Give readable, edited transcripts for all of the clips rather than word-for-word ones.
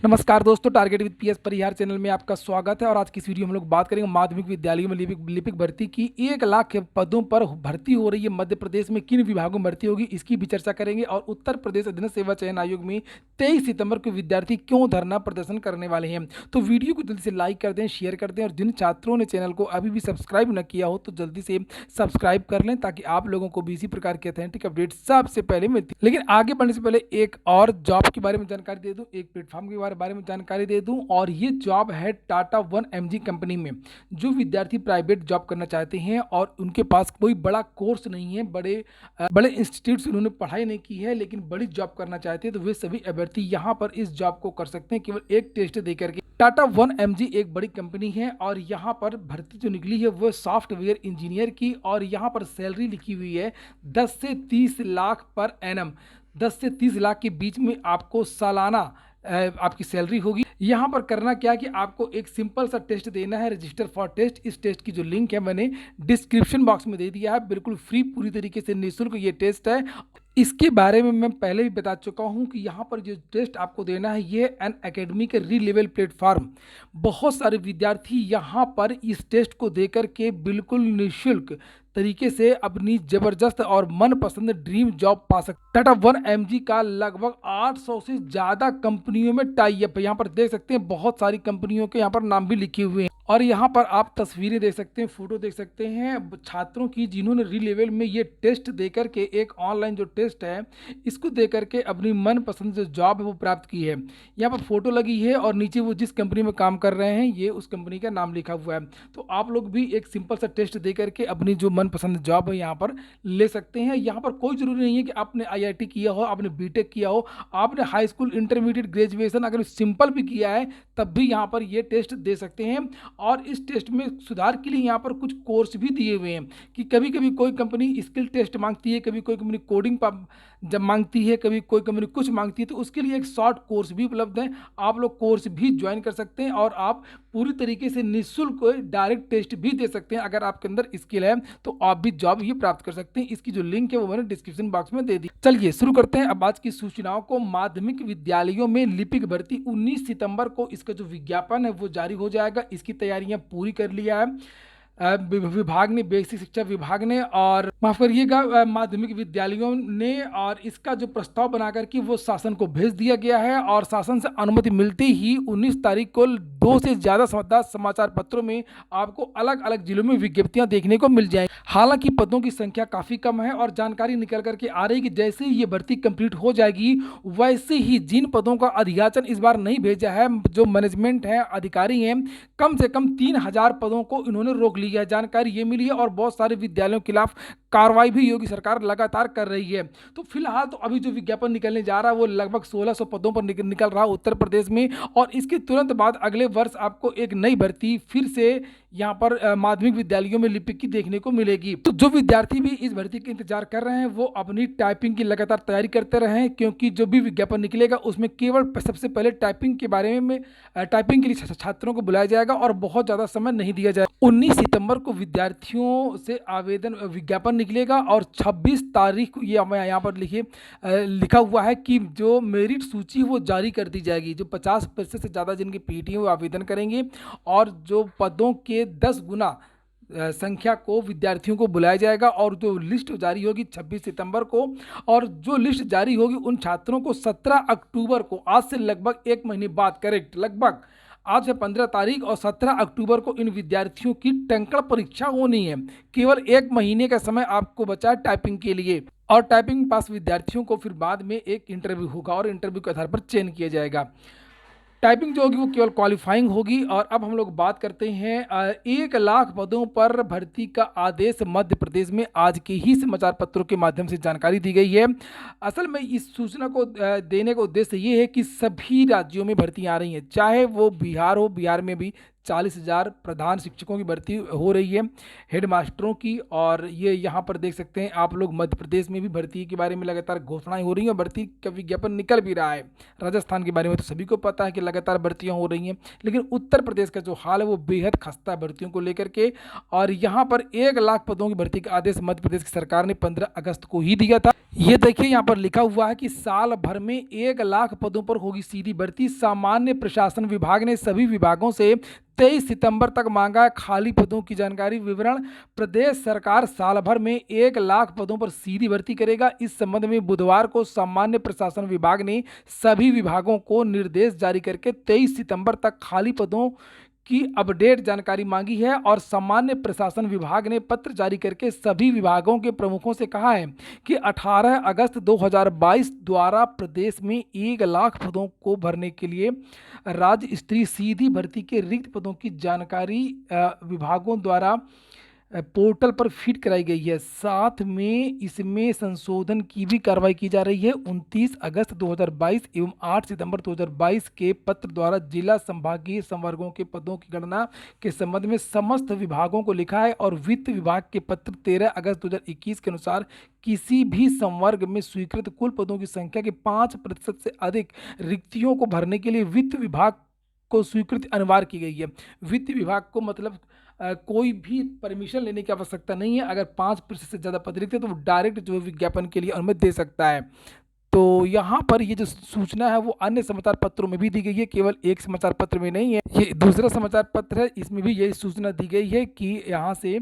नमस्कार दोस्तों, target with PS Parihar channel में आपका स्वागत है। और आज की इस वीडियो में हम लोग बात करेंगे माध्यमिक विद्यालयों में लिपिक भर्ती की। 1 लाख पदों पर भर्ती हो रही है। मध्य प्रदेश में किन विभागों में भर्ती होगी, इसकी भी चर्चा करेंगे। और उत्तर प्रदेश अधीन सेवा चयन आयोग में 23 सितंबर को विद्यार्थी क्यों धरना प्रदर्शन करने वाले हैं। तो वीडियो को जल्दी से लाइक कर दें, शेयर कर दें। और जिन छात्रों ने चैनल को अभी भी सब्सक्राइब न किया हो तो जल्दी से सब्सक्राइब कर लें, ताकि आप लोगों को भी इसी प्रकार के ऑथेंटिक अपडेट सबसे पहले मिलती। लेकिन आगे बढ़ने से पहले एक और जॉब के बारे में जानकारी दे दूं, एक प्लेटफॉर्म के बारे में जानकारी दे दूं। और ये जॉब है टाटा 1mg कंपनी में। जो विद्यार्थी प्राइवेट जॉब करना चाहते हैं और उनके पास कोई बड़ा कोर्स नहीं है, बड़े इंस्टीट्यूट से उन्होंने पढ़ाई नहीं की है, लेकिन बड़ी जॉब करना चाहते हैं, तो वे सभी अभ्यर्थी यहाँ पर इस जॉब को कर सकते हैं केवल एक टेस्ट देकर के। टाटा 1mg एक बड़ी कंपनी है और यहाँ पर भर्ती जो निकली है वो सॉफ्टवेयर इंजीनियर की। और यहाँ पर सैलरी लिखी हुई है 10 से 30 लाख पर एनम। 10 से 30 लाख के बीच में आपको सालाना आपकी सैलरी होगी। यहाँ पर करना क्या कि आपको एक सिंपल सा टेस्ट देना है, रजिस्टर फॉर टेस्ट। इस टेस्ट की जो लिंक है मैंने डिस्क्रिप्शन बॉक्स में दे दिया है। बिल्कुल फ्री, पूरी तरीके से निःशुल्क ये टेस्ट है। इसके बारे में मैं पहले भी बता चुका हूँ कि यहाँ पर जो टेस्ट आपको देना है ये अनअकैडमी के री-लेवल प्लेटफॉर्म। बहुत सारे विद्यार्थी यहाँ पर इस टेस्ट को देकर के बिल्कुल निःशुल्क तरीके से अपनी जबरदस्त और मनपसंद ड्रीम जॉब पा सकते। टाटा 1mg का लगभग 800 से ज़्यादा कंपनियों में टाई अप है। यहाँ पर देख सकते हैं बहुत सारी कंपनियों के यहाँ पर नाम भी लिखे हुए हैं। और यहाँ पर आप तस्वीरें देख सकते हैं, फोटो देख सकते हैं छात्रों की, जिन्होंने री लेवल में ये टेस्ट देकर के, एक ऑनलाइन जो टेस्ट है इसको देकर के अपनी मनपसंद जो जॉब है वो प्राप्त की है। यहाँ पर फोटो लगी है और नीचे वो जिस कंपनी में काम कर रहे हैं ये उस कंपनी का नाम लिखा हुआ है। तो आप लोग भी एक सिंपल सा टेस्ट देकर के अपनी जो मनपसंद जॉब है यहाँ पर ले सकते हैं। यहाँ पर कोई जरूरी नहीं है कि आपने IIT किया हो, आपने बीटेक किया हो, आपने हाई स्कूल, इंटरमीडिएट, ग्रेजुएशन अगर सिंपल भी किया है तब भी यहाँ पर ये टेस्ट दे सकते हैं। और इस टेस्ट में सुधार के लिए यहाँ पर कुछ कोर्स भी दिए हुए हैं कि कभी कभी कोई कंपनी स्किल टेस्ट मांगती है, कभी कोई कंपनी कोडिंग जब मांगती है, कभी कोई कंपनी कुछ मांगती है, तो उसके लिए एक शॉर्ट कोर्स भी उपलब्ध है। आप लोग कोर्स भी ज्वाइन कर सकते हैं और आप पूरी तरीके से निःशुल्क डायरेक्ट टेस्ट भी दे सकते हैं। अगर आपके अंदर स्किल है तो आप भी जॉब ये प्राप्त कर सकते हैं। इसकी जो लिंक है वो मैंने डिस्क्रिप्शन बॉक्स में दे दी। चलिए शुरू करते हैं अब आज की सूचनाओं को। माध्यमिक विद्यालयों में लिपिक भर्ती 19 सितंबर को इसका जो विज्ञापन है वो जारी हो जाएगा। इसकी तैयारियां पूरी कर लिया है विभाग ने, बेसिक शिक्षा विभाग ने, और माफ करिएगा माध्यमिक विद्यालयों ने। और इसका जो प्रस्ताव बनाकर के वो शासन को भेज दिया गया है। और शासन से अनुमति मिलते ही 19 तारीख को 2 से ज़्यादा समाचार पत्रों में आपको अलग अलग जिलों में विज्ञप्तियां देखने को मिल जाएंगी। हालांकि पदों की संख्या काफ़ी कम है और जानकारी निकल करके आ रही है कि जैसे ही ये भर्ती कंप्लीट हो जाएगी वैसे ही जिन पदों का अधियाचन इस बार नहीं भेजा है, जो मैनेजमेंट है, अधिकारी हैं, कम से कम 3000 पदों को इन्होंने रोक लिया है। जानकारी ये मिली है। और बहुत सारे विद्यालयों के खिलाफ कार्रवाई भी योगी सरकार लगातार कर रही है। तो फिलहाल तो अभी जो विज्ञापन निकलने जा रहा है वो लगभग 1600 पदों पर निकल रहा है उत्तर प्रदेश में। और इसके तुरंत बाद अगले वर्ष आपको एक नई भर्ती फिर से यहाँ पर माध्यमिक विद्यालयों में लिपिक की देखने को मिलेगी। तो जो विद्यार्थी भी इस भर्ती का इंतजार कर रहे हैं वो अपनी टाइपिंग की लगातार तैयारी करते रहें, क्योंकि जो भी विज्ञापन निकलेगा उसमें केवल सबसे पहले टाइपिंग के बारे में टाइपिंग के लिए छात्रों को बुलाया जाएगा और बहुत ज़्यादा समय नहीं दिया जाएगा। 19 सितंबर को विद्यार्थियों से आवेदन विज्ञापन निकलेगा और 26 तारीख को ये यहाँ पर लिखा हुआ है कि जो मेरिट सूची वो जारी कर दी जाएगी। जो 50% से ज़्यादा जिनके PET हैं वो आवेदन करेंगे और जो पदों के 10 गुना संख्या को विद्यार्थियों को बुलाया जाएगा। और जो लिस्ट जारी होगी 26 सितंबर को, और जो लिस्ट जारी होगी उन छात्रों को 17 अक्टूबर को, आज से लगभग 1 महीने बाद, करेक्ट, लगभग आज है 15 तारीख और 17 अक्टूबर को इन विद्यार्थियों की टंकण परीक्षा होनी है। केवल 1 महीने का समय आपको बचा है टाइपिंग के लिए। और टाइपिंग पास विद्यार्थियों को फिर बाद में एक इंटरव्यू होगा और इंटरव्यू के आधार पर चयन किया जाएगा। टाइपिंग जो होगी वो केवल क्वालिफाइंग होगी। और अब हम लोग बात करते हैं 1 लाख पदों पर भर्ती का आदेश मध्य प्रदेश में आज के ही समाचार पत्रों के माध्यम से जानकारी दी गई है। असल में इस सूचना को देने का उद्देश्य ये है कि सभी राज्यों में भर्तियां आ रही हैं, चाहे वो बिहार हो, बिहार में भी, 40,000 प्रधान शिक्षकों की भर्ती हो रही है, हेड मास्टरों की। और ये यहाँ पर देख सकते हैं आप लोग, मध्य प्रदेश में भी भर्ती के बारे में लगातार घोषणाएं हो रही हैं और भर्ती का विज्ञापन निकल भी रहा है। राजस्थान के बारे में तो सभी को पता है कि लगातार भर्तियां हो रही हैं, लेकिन उत्तर प्रदेश का जो हाल है वो बेहद खस्ता है भर्तियों को लेकर के। और यहाँ पर 1 लाख पदों की भर्ती का आदेश मध्य प्रदेश की सरकार ने 15 अगस्त को ही दिया था। ये देखिए यहाँ पर लिखा हुआ है कि साल भर में 1 लाख पदों पर होगी सीधी भर्ती। सामान्य प्रशासन विभाग ने सभी विभागों से 23 सितंबर तक मांगा है खाली पदों की जानकारी विवरण। प्रदेश सरकार साल भर में 1 लाख पदों पर सीधी भर्ती करेगा। इस संबंध में बुधवार को सामान्य प्रशासन विभाग ने सभी विभागों को निर्देश जारी करके 23 सितंबर तक खाली पदों की अपडेट जानकारी मांगी है। और सामान्य प्रशासन विभाग ने पत्र जारी करके सभी विभागों के प्रमुखों से कहा है कि 18 अगस्त 2022 द्वारा प्रदेश में 1 लाख पदों को भरने के लिए राज्य स्तरीय सीधी भर्ती के रिक्त पदों की जानकारी विभागों द्वारा पोर्टल पर फीड कराई गई है। साथ में इसमें संशोधन की भी कार्रवाई की जा रही है। 29 अगस्त 2022 एवं 8 सितंबर 2022 के पत्र द्वारा जिला संभागीय संवर्गों के पदों की गणना के संबंध में समस्त विभागों को लिखा है। और वित्त विभाग के पत्र 13 अगस्त 2021 के अनुसार किसी भी संवर्ग में स्वीकृत कुल पदों की संख्या के 5% से अधिक रिक्तियों को भरने के लिए वित्त विभाग को स्वीकृति अनिवार्य की गई है। वित्त विभाग को मतलब कोई भी परमिशन लेने की आवश्यकता नहीं है। अगर 5% से ज़्यादा पद रिक्त है तो वो डायरेक्ट जो विज्ञापन के लिए अनुमति दे सकता है। तो यहाँ पर ये जो सूचना है वो अन्य समाचार पत्रों में भी दी गई है, केवल एक समाचार पत्र में नहीं है। ये दूसरा समाचार पत्र है, इसमें भी यही सूचना दी गई है कि यहाँ से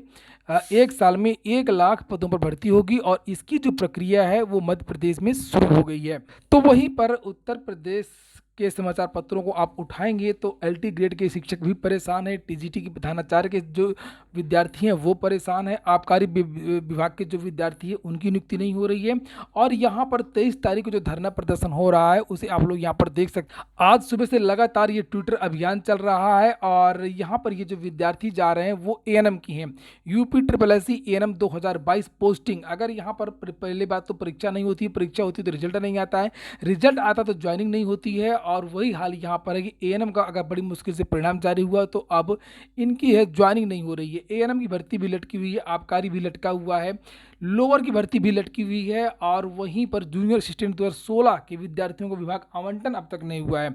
1 साल में 1 लाख पदों पर भर्ती होगी और इसकी जो प्रक्रिया है वो मध्य प्रदेश में शुरू हो गई है। तो वहीं पर उत्तर प्रदेश के समाचार पत्रों को आप उठाएंगे तो एलटी ग्रेड के शिक्षक भी परेशान है, टीजीटी के प्रधानाचार्य के जो विद्यार्थी हैं वो परेशान है, आबकारी विभाग के जो विद्यार्थी हैं उनकी नियुक्ति नहीं हो रही है। और यहाँ पर 23 तारीख को जो धरना प्रदर्शन हो रहा है उसे आप लोग यहाँ पर देख सकते हैं। आज सुबह से लगातार ये ट्विटर अभियान चल रहा है और यहाँ पर ये जो विद्यार्थी जा रहे हैं वो एएनएम की हैं, यूपी SSC एएनएम 2022 पोस्टिंग। अगर यहाँ पर पहले बात तो परीक्षा नहीं होती है, परीक्षा होती है तो रिजल्ट नहीं आता है, रिजल्ट आता तो ज्वाइनिंग नहीं होती है। और वही हाल यहाँ पर है कि एएनएम का अगर बड़ी मुश्किल से परिणाम जारी हुआ तो अब इनकी है ज्वाइनिंग नहीं हो रही है। एएनएम की भर्ती भी लटकी हुई है, आबकारी भी लटका हुआ है, लोअर की भर्ती भी लटकी हुई है और वहीं पर जूनियर असिस्टेंट 2016 के विद्यार्थियों को विभाग आवंटन अब तक नहीं हुआ है।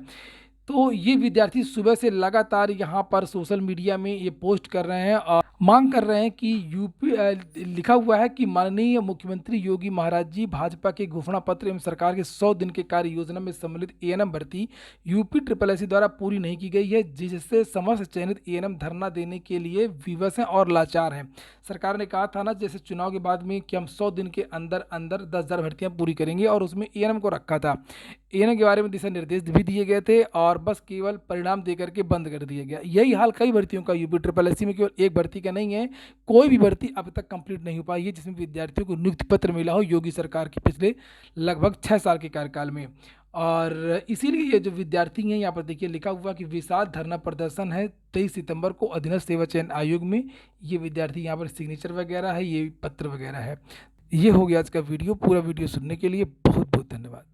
तो ये विद्यार्थी सुबह से लगातार यहाँ पर सोशल मीडिया में ये पोस्ट कर रहे हैं और मांग कर रहे हैं कि यूपी लिखा हुआ है कि माननीय मुख्यमंत्री योगी महाराज जी भाजपा के घोषणा पत्र एवं सरकार के 100 दिन के कार्य योजना में सम्मिलित एएनएम भर्ती यूपी SSC द्वारा पूरी नहीं की गई है, जिससे समस्त चयनित एएनएम धरना देने के लिए विवश हैं और लाचार हैं। सरकार ने कहा था ना जैसे चुनाव के बाद में कि हम 100 दिन के अंदर अंदर 10,000 भर्तियां पूरी करेंगे और उसमें एएनएम को रखा था। एएनएम के बारे में दिशा निर्देश भी दिए गए थे और बस केवल परिणाम देकर के बंद कर दिया गया। यही हाल कई भर्तियों का यूपी SSC में केवल एक भर्ती का नहीं है, कोई भी भर्ती अब तक कंप्लीट नहीं हो पाई है जिसमें विद्यार्थियों को नियुक्ति पत्र मिला हो योगी सरकार के पिछले लगभग 6 साल के कार्यकाल में। और इसीलिए ये जो विद्यार्थी हैं यहाँ पर देखिए लिखा हुआ कि विशाल धरना प्रदर्शन है 23 सितंबर को अधीनस्थ सेवा चयन आयोग में। ये विद्यार्थी यहाँ पर सिग्नेचर वगैरह है, ये पत्र वगैरह है। ये हो गया आज का वीडियो। पूरा वीडियो सुनने के लिए बहुत बहुत धन्यवाद।